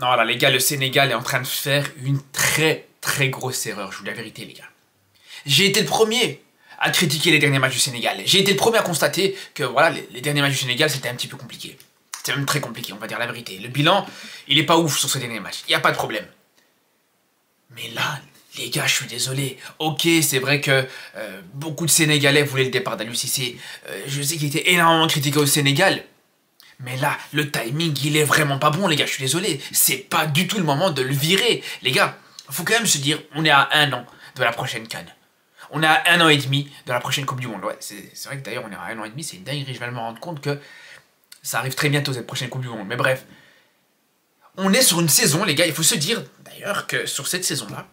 Non, là, les gars, le Sénégal est en train de faire une très grosse erreur, je vous dis la vérité, les gars. J'ai été le premier à critiquer les derniers matchs du Sénégal. J'ai été le premier à constater que, voilà, les derniers matchs du Sénégal, c'était un petit peu compliqué. C'était même très compliqué, on va dire la vérité. Le bilan, il est pas ouf sur ces derniers matchs, il n'y a pas de problème. Mais là, les gars, je suis désolé. Ok, c'est vrai que beaucoup de Sénégalais voulaient le départ d'Aliou Cissé. Je sais qu'il était énormément critiqué au Sénégal. Mais là, le timing, il est vraiment pas bon, les gars, je suis désolé. C'est pas du tout le moment de le virer. Les gars, faut quand même se dire, on est à 1 an de la prochaine CAN. On est à 1 an et demi de la prochaine Coupe du Monde. Ouais, c'est vrai que d'ailleurs, on est à 1 an et demi, c'est une dinguerie. Je vais me rendre compte que ça arrive très bientôt, cette prochaine Coupe du Monde. Mais bref, on est sur une saison, les gars, il faut se dire, d'ailleurs, que sur cette saison-là,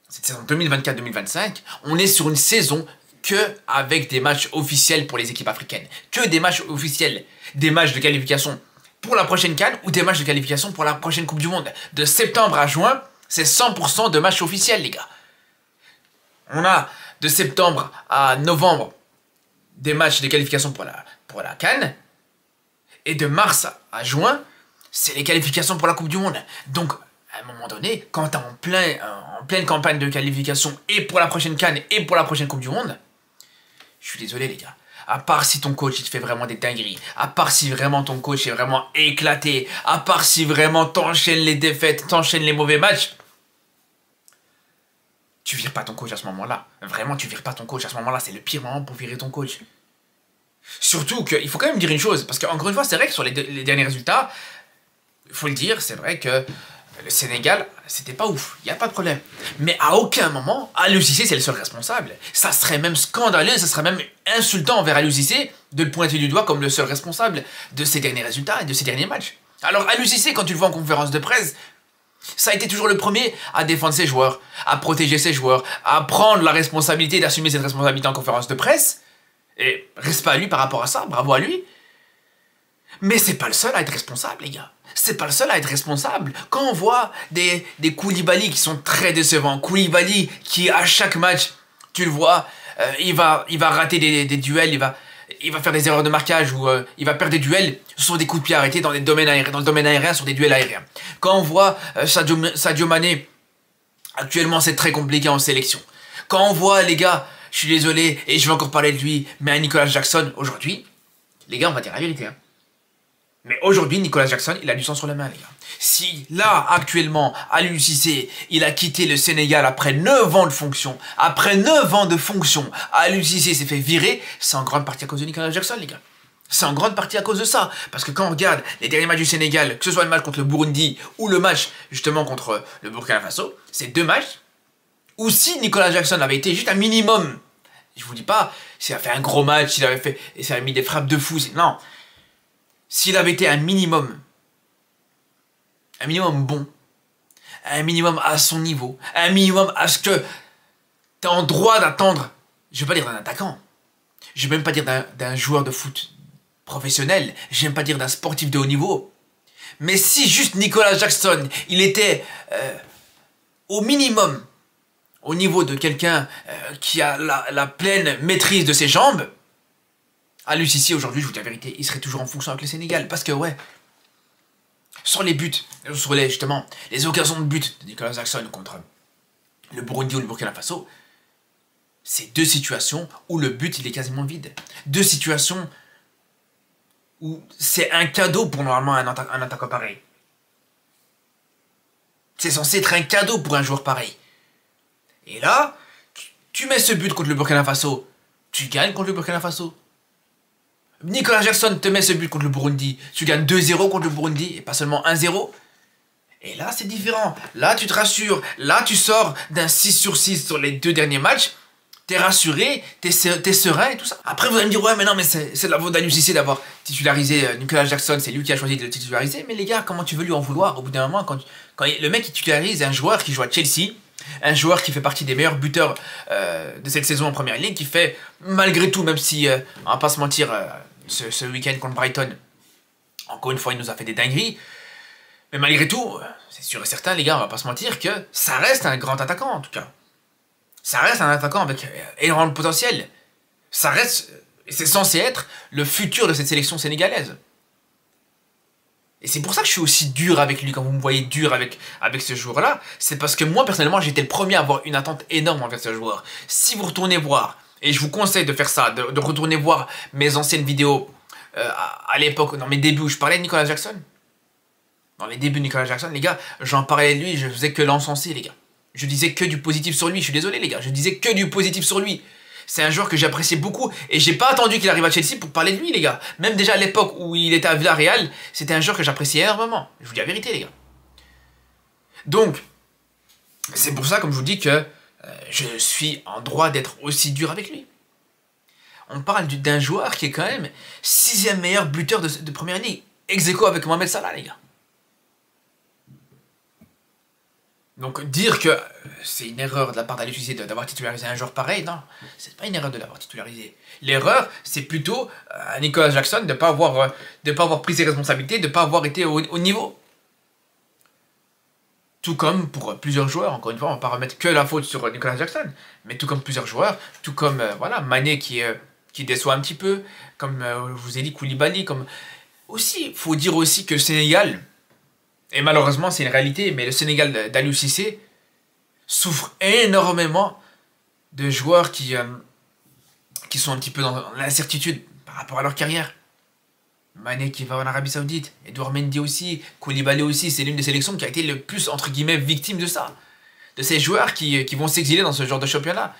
cette saison 2024-2025, on est sur une saison que avec des matchs officiels pour les équipes africaines. Que des matchs officiels. Des matchs de qualification pour la prochaine CAN ou des matchs de qualification pour la prochaine Coupe du Monde. De septembre à juin, c'est 100% de matchs officiels, les gars. On a de septembre à novembre des matchs de qualification pour la CAN. Et de mars à juin, c'est les qualifications pour la Coupe du Monde. Donc, à un moment donné, quand t'es en pleine campagne de qualification et pour la prochaine CAN et pour la prochaine Coupe du Monde, je suis désolé les gars, à part si ton coach il te fait vraiment des dingueries, à part si vraiment ton coach est vraiment éclaté, à part si vraiment t'enchaînes les défaites, t'enchaînes les mauvais matchs, tu vires pas ton coach à ce moment-là. Vraiment, tu vires pas ton coach à ce moment-là, c'est le pire moment pour virer ton coach. Surtout qu'il faut quand même dire une chose, parce qu'encore une fois, c'est vrai que sur les derniers résultats, il faut le dire, c'est vrai que le Sénégal, c'était pas ouf, il n'y a pas de problème. Mais à aucun moment, Aliou Cissé, c'est le seul responsable. Ça serait même scandaleux, ça serait même insultant envers Aliou Cissé de le pointer du doigt comme le seul responsable de ces derniers résultats et de ces derniers matchs. Alors Aliou Cissé, quand tu le vois en conférence de presse, ça a été toujours le premier à défendre ses joueurs, à protéger ses joueurs, à prendre la responsabilité, d'assumer cette responsabilité en conférence de presse. Et respect à lui par rapport à ça, bravo à lui. Mais c'est pas le seul à être responsable, les gars. C'est pas le seul à être responsable. Quand on voit des Koulibaly qui sont très décevants, Koulibaly qui à chaque match, tu le vois, il va rater des duels, il va faire des erreurs de marquage ou il va perdre des duels sur des coups de pied arrêtés dans le domaine aérien sur des duels aériens. Quand on voit Sadio Mané, actuellement c'est très compliqué en sélection. Quand on voit les gars, je suis désolé et je vais encore parler de lui, mais à Nicolas Jackson aujourd'hui, les gars on va dire la vérité hein. Mais aujourd'hui, Nicolas Jackson, il a du sang sur les mains, les gars. Si, là, actuellement, Aliou Cissé, il a quitté le Sénégal après 9 ans de fonction, Aliou Cissé s'est fait virer, c'est en grande partie à cause de Nicolas Jackson, les gars. C'est en grande partie à cause de ça. Parce que quand on regarde les derniers matchs du Sénégal, que ce soit le match contre le Burundi ou le match, justement, contre le Burkina Faso, c'est 2 matchs où si Nicolas Jackson avait été juste un minimum, je vous dis pas, s'il avait fait un gros match, s'il avait mis des frappes de fou, non. S'il avait été un minimum bon, un minimum à son niveau, un minimum à ce que t'es en droit d'attendre, je vais pas dire d'un attaquant, je vais même pas dire d'un joueur de foot professionnel, je vais même pas dire d'un sportif de haut niveau, mais si juste Nicolas Jackson, il était au minimum, au niveau de quelqu'un qui a la pleine maîtrise de ses jambes, Aliou Cissé, aujourd'hui, je vous dis la vérité, il serait toujours en fonction avec le Sénégal. Parce que, ouais, sur les buts, sur justement, les occasions de but de Nicolas Jackson contre le Burundi ou le Burkina Faso, c'est 2 situations où le but, il est quasiment vide. 2 situations où c'est un cadeau pour normalement un attaquant pareil. C'est censé être un cadeau pour un joueur pareil. Et là, tu mets ce but contre le Burkina Faso, tu gagnes contre le Burkina Faso. Nicolas Jackson te met ce but contre le Burundi, tu gagnes 2-0 contre le Burundi et pas seulement 1-0. Et là c'est différent, là tu te rassures, là tu sors d'un 6/6 sur les 2 derniers matchs, t'es rassuré, t'es serein et tout ça. Après vous allez me dire ouais mais non mais c'est de la faute d'Aliou Cissé d'avoir titularisé Nicolas Jackson, c'est lui qui a choisi de le titulariser. Mais les gars, comment tu veux lui en vouloir au bout d'un moment quand le mec il titularise un joueur qui joue à Chelsea, un joueur qui fait partie des meilleurs buteurs de cette saison en première ligue, qui fait malgré tout, même si on va pas se mentir, ce week-end contre Brighton, encore une fois il nous a fait des dingueries, mais malgré tout, c'est sûr et certain les gars, on va pas se mentir que ça reste un grand attaquant en tout cas. Ça reste un attaquant avec énormément de potentiel. Ça reste, c'est censé être le futur de cette sélection sénégalaise. Et c'est pour ça que je suis aussi dur avec lui, quand vous me voyez dur avec ce joueur-là. C'est parce que moi, personnellement, j'étais le premier à avoir une attente énorme envers ce joueur. Si vous retournez voir, et je vous conseille de faire ça, de retourner voir mes anciennes vidéos à l'époque, dans mes débuts où je parlais de Nicolas Jackson. Dans les débuts de Nicolas Jackson, les gars, j'en parlais de lui, je faisais que l'encenser, les gars. Je disais que du positif sur lui, je suis désolé, les gars, je disais que du positif sur lui. C'est un joueur que j'appréciais beaucoup et j'ai pas attendu qu'il arrive à Chelsea pour parler de lui, les gars. Même déjà à l'époque où il était à Villarreal, c'était un joueur que j'appréciais énormément. Je vous dis la vérité, les gars. Donc, c'est pour ça, comme je vous dis, que je suis en droit d'être aussi dur avec lui. On parle d'un joueur qui est quand même 6e meilleur buteur de première ligue. Ex-aequo avec Mohamed Salah, les gars. Donc dire que c'est une erreur de la part d'Aliou Cissé d'avoir titularisé un joueur pareil, non, c'est pas une erreur de l'avoir titularisé. L'erreur, c'est plutôt à Nicolas Jackson de ne pas avoir pris ses responsabilités, de ne pas avoir été au niveau. Tout comme pour plusieurs joueurs, encore une fois, on ne va pas remettre que la faute sur Nicolas Jackson, mais tout comme plusieurs joueurs, tout comme voilà, Mané qui déçoit un petit peu, comme je vous ai dit Koulibaly, comme aussi, il faut dire aussi que le Sénégal, et malheureusement c'est une réalité, mais le Sénégal d'Aliou Cissé souffre énormément de joueurs qui sont un petit peu dans l'incertitude par rapport à leur carrière. Mané qui va en Arabie Saoudite, Edouard Mendy aussi, Koulibaly aussi, c'est l'une des sélections qui a été le plus, entre guillemets, victime de ça. De ces joueurs qui vont s'exiler dans ce genre de championnat.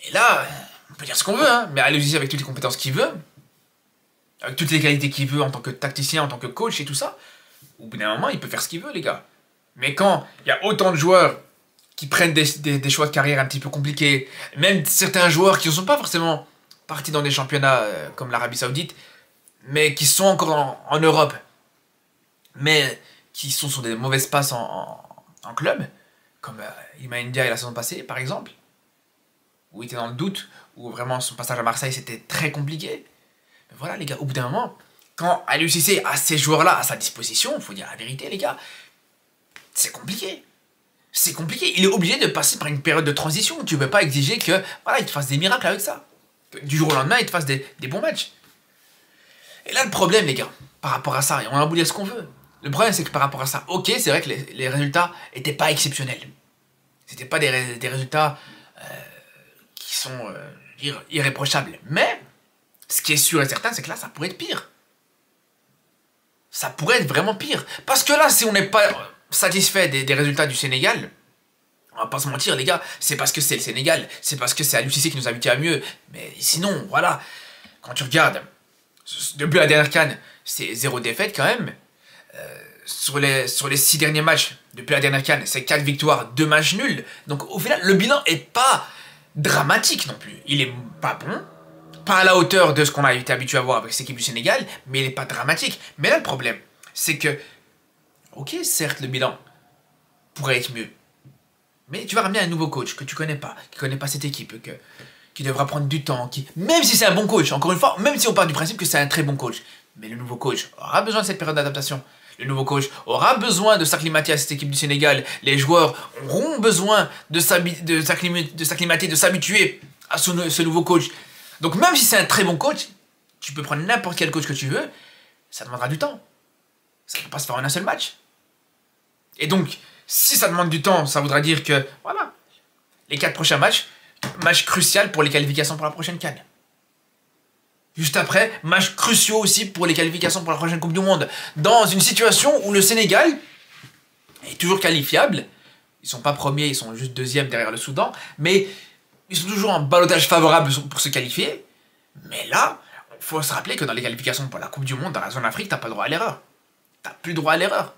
Et là, on peut dire ce qu'on veut, hein, mais Aliou Cissé avec toutes les compétences qu'il veut, avec toutes les qualités qu'il veut en tant que tacticien, en tant que coach et tout ça, au bout d'un moment, il peut faire ce qu'il veut, les gars. Mais quand il y a autant de joueurs qui prennent des choix de carrière un petit peu compliqués, même certains joueurs qui ne sont pas forcément partis dans des championnats comme l'Arabie Saoudite, mais qui sont encore en Europe, mais qui sont sur des mauvaises passes en club, comme Iliman Ndiaye la saison passée, par exemple, où il était dans le doute, où vraiment son passage à Marseille c'était très compliqué. Mais voilà, les gars, au bout d'un moment, quand Aliou Cissé a ces joueurs-là à sa disposition, il faut dire la vérité, les gars, c'est compliqué. C'est compliqué. Il est obligé de passer par une période de transition. Tu ne peux pas exiger que, voilà, il te fasse des miracles avec ça. Que du jour au lendemain, il te fasse des bons matchs. Et là, le problème, les gars, par rapport à ça, et on a beau dire ce qu'on veut, le problème, c'est que par rapport à ça, ok, c'est vrai que les résultats n'étaient pas exceptionnels. C'était pas des résultats qui sont, je veux dire, irréprochables. Mais, ce qui est sûr et certain, c'est que là, ça pourrait être pire. Ça pourrait être vraiment pire. Parce que là, si on n'est pas satisfait des résultats du Sénégal, on va pas se mentir, les gars, c'est parce que c'est le Sénégal, c'est parce que c'est Aliou Cissé qui nous a habitués à mieux. Mais sinon, voilà, quand tu regardes, depuis la dernière CAN, c'est 0 défaite quand même. Sur les 6 derniers matchs, depuis la dernière CAN, c'est 4 victoires, 2 matchs nuls. Donc au final, le bilan est pas dramatique non plus. Il est pas bon, pas à la hauteur de ce qu'on a été habitué à voir avec cette équipe du Sénégal, mais il n'est pas dramatique. Mais là, le problème, c'est que, ok, certes, le bilan pourrait être mieux, mais tu vas ramener un nouveau coach que tu connais pas, qui connaît pas cette équipe, qui devra prendre du temps, même si c'est un bon coach, encore une fois, même si on part du principe que c'est un très bon coach, mais le nouveau coach aura besoin de cette période d'adaptation. Le nouveau coach aura besoin de s'acclimater à cette équipe du Sénégal. Les joueurs auront besoin de s'acclimater, de s'habituer à ce nouveau coach. Donc même si c'est un très bon coach, tu peux prendre n'importe quel coach que tu veux, ça demandera du temps. Ça ne peut pas se faire en un seul match. Et donc, si ça demande du temps, ça voudra dire que, voilà, les 4 prochains matchs, match crucial pour les qualifications pour la prochaine CAN. Juste après, match cruciaux aussi pour les qualifications pour la prochaine Coupe du Monde. Dans une situation où le Sénégal est toujours qualifiable, ils sont pas premiers, ils sont juste deuxièmes derrière le Soudan, mais ils sont toujours en ballottage favorable pour se qualifier. Mais là, il faut se rappeler que dans les qualifications pour la Coupe du Monde, dans la zone Afrique, t'as pas le droit à l'erreur. T'as plus le droit à l'erreur.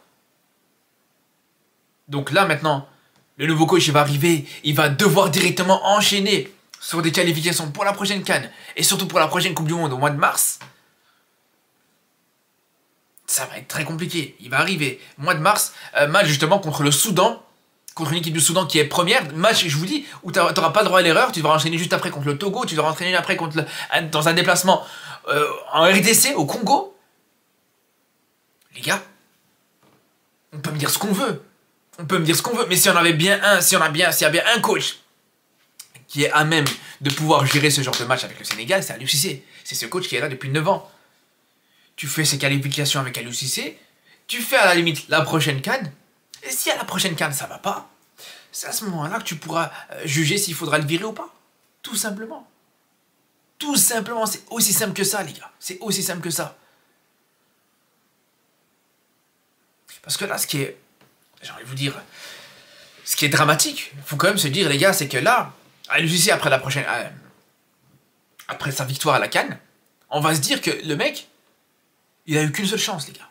Donc là, maintenant, le nouveau coach il va arriver, il va devoir directement enchaîner sur des qualifications pour la prochaine CAN, et surtout pour la prochaine Coupe du Monde au mois de mars. Ça va être très compliqué. Il va arriver, mois de mars, match justement contre le Soudan, contre une équipe du Soudan qui est première, match, je vous dis, où tu n'auras pas le droit à l'erreur, tu devras enchaîner juste après contre le Togo, tu devras enchaîner après dans un déplacement en RDC, au Congo. Les gars, on peut me dire ce qu'on veut. On peut me dire ce qu'on veut, mais s'il y en avait bien un, s'il y a bien un coach qui est à même de pouvoir gérer ce genre de match avec le Sénégal, c'est Aliou Cissé. C'est ce coach qui est là depuis 9 ans. tu fais ces qualifications avec Aliou Cissé, tu fais à la limite la prochaine CAN, et si à la prochaine CAN ça va pas, c'est à ce moment-là que tu pourras juger s'il faudra le virer ou pas. Tout simplement. Tout simplement, c'est aussi simple que ça, les gars. C'est aussi simple que ça. Parce que là, j'ai envie de vous dire, ce qui est dramatique, il faut quand même se dire, les gars, c'est que là, Aliou Cissé, après sa victoire à la CAN, on va se dire que le mec, il a eu qu'une seule chance, les gars.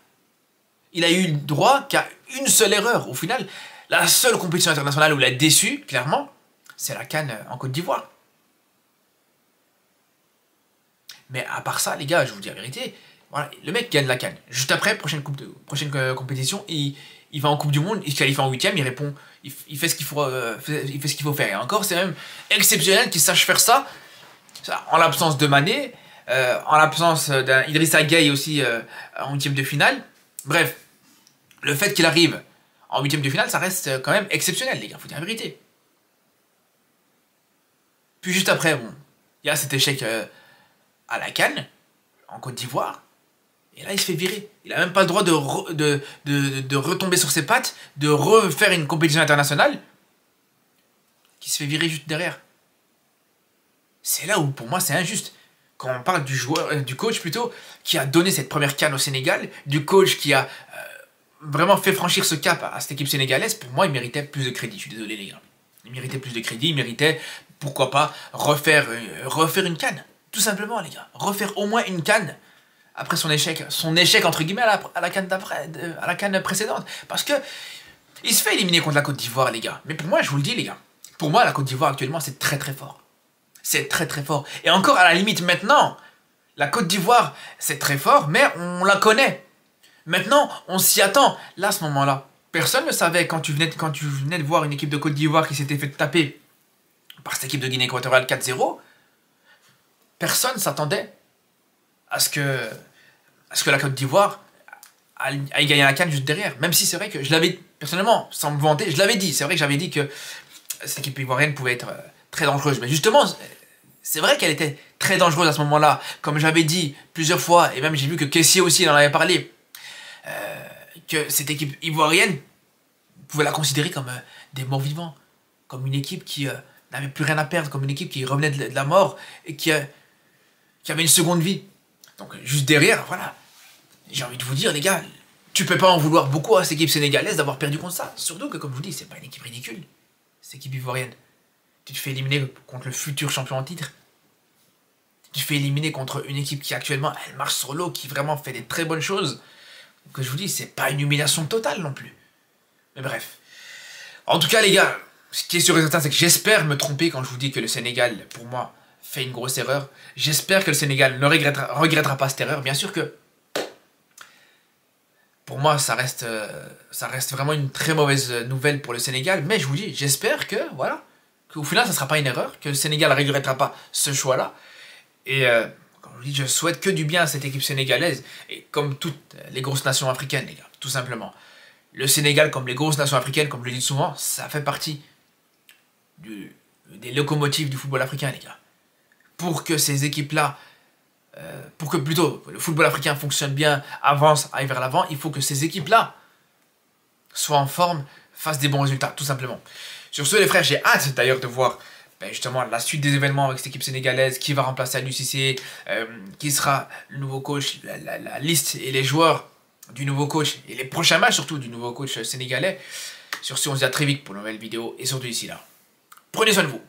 Il a eu le droit qu'à une seule erreur. Au final, la seule compétition internationale où il a déçu, clairement, c'est la CAN en Côte d'Ivoire. Mais à part ça, les gars, je vous dis la vérité, voilà, le mec gagne la CAN. Juste après, prochaine compétition, il va en Coupe du Monde, il se qualifie en 8ème, il répond, il fait ce qu'il faut faire. Et encore, c'est même exceptionnel qu'il sache faire ça en l'absence de Mané, en l'absence d'un Idrissa Gueye aussi en 8ème de finale. Bref, le fait qu'il arrive en 8ème de finale, ça reste quand même exceptionnel, les gars, faut dire la vérité. Puis juste après, bon, il y a cet échec à la CAN, en Côte d'Ivoire, et là il se fait virer. Il n'a même pas le droit de retomber sur ses pattes, de refaire une compétition internationale, qui se fait virer juste derrière. C'est là où pour moi c'est injuste. Quand on parle du coach plutôt, qui a donné cette première CAN au Sénégal, du coach qui a vraiment fait franchir ce cap à cette équipe sénégalaise, pour moi il méritait plus de crédit. Je suis désolé les gars. Il méritait plus de crédit, il méritait, pourquoi pas, refaire une CAN. Tout simplement, les gars. Refaire au moins une CAN après son échec entre guillemets à la CAN précédente. Parce que il se fait éliminer contre la Côte d'Ivoire, les gars. Mais pour moi, je vous le dis, les gars. Pour moi, la Côte d'Ivoire actuellement, c'est très très fort. C'est très très fort. Et encore à la limite maintenant, la Côte d'Ivoire, c'est très fort, mais on la connaît. Maintenant, on s'y attend. Là, à ce moment-là, personne ne savait quand tu venais de voir une équipe de Côte d'Ivoire qui s'était fait taper par cette équipe de Guinée équatoriale 4-0. Personne ne s'attendait à ce que la Côte d'Ivoire aille gagner la CAN juste derrière. Même si c'est vrai que je l'avais, personnellement, sans me vanter, je l'avais dit. C'est vrai que j'avais dit que cette équipe ivoirienne pouvait être très dangereuse. Mais justement, c'est vrai qu'elle était très dangereuse à ce moment-là. Comme j'avais dit plusieurs fois, et même j'ai vu que Kessié aussi il en avait parlé, que cette équipe ivoirienne pouvait la considérer comme des morts vivants. Comme une équipe qui n'avait plus rien à perdre, comme une équipe qui revenait de la mort et qui avait une seconde vie. Donc juste derrière, voilà, j'ai envie de vous dire, les gars, tu peux pas en vouloir beaucoup à cette équipe sénégalaise d'avoir perdu contre ça. Surtout que, comme je vous dis, c'est pas une équipe ridicule, cette équipe ivoirienne. Tu te fais éliminer contre le futur champion en titre. Tu te fais éliminer contre une équipe qui actuellement, elle marche sur l'eau, qui vraiment fait des très bonnes choses. Donc je vous dis, c'est pas une humiliation totale non plus. Mais bref. En tout cas, les gars, ce qui est sûr et certain, c'est que j'espère me tromper quand je vous dis que le Sénégal, pour moi, fait une grosse erreur. J'espère que le Sénégal ne regrettera pas cette erreur. Bien sûr que, pour moi, ça reste vraiment une très mauvaise nouvelle pour le Sénégal. Mais je vous dis, j'espère que, voilà, qu'au final, ça ne sera pas une erreur, que le Sénégal ne regrettera pas ce choix-là. Et, comme je vous dis, je souhaite que du bien à cette équipe sénégalaise. Et comme toutes les grosses nations africaines, les gars, tout simplement. Le Sénégal, comme les grosses nations africaines, comme je le dis souvent, ça fait partie des locomotives du football africain, les gars. Pour que ces équipes-là, pour que plutôt le football africain fonctionne bien, avance, aille vers l'avant, il faut que ces équipes-là soient en forme, fassent des bons résultats, tout simplement. Sur ce, les frères, j'ai hâte d'ailleurs de voir justement la suite des événements avec cette équipe sénégalaise, qui va remplacer Aliou Cissé, qui sera le nouveau coach, la liste et les joueurs du nouveau coach, et les prochains matchs surtout du nouveau coach sénégalais. Sur ce, on se dit à très vite pour une nouvelle vidéo, et surtout ici là. Prenez soin de vous.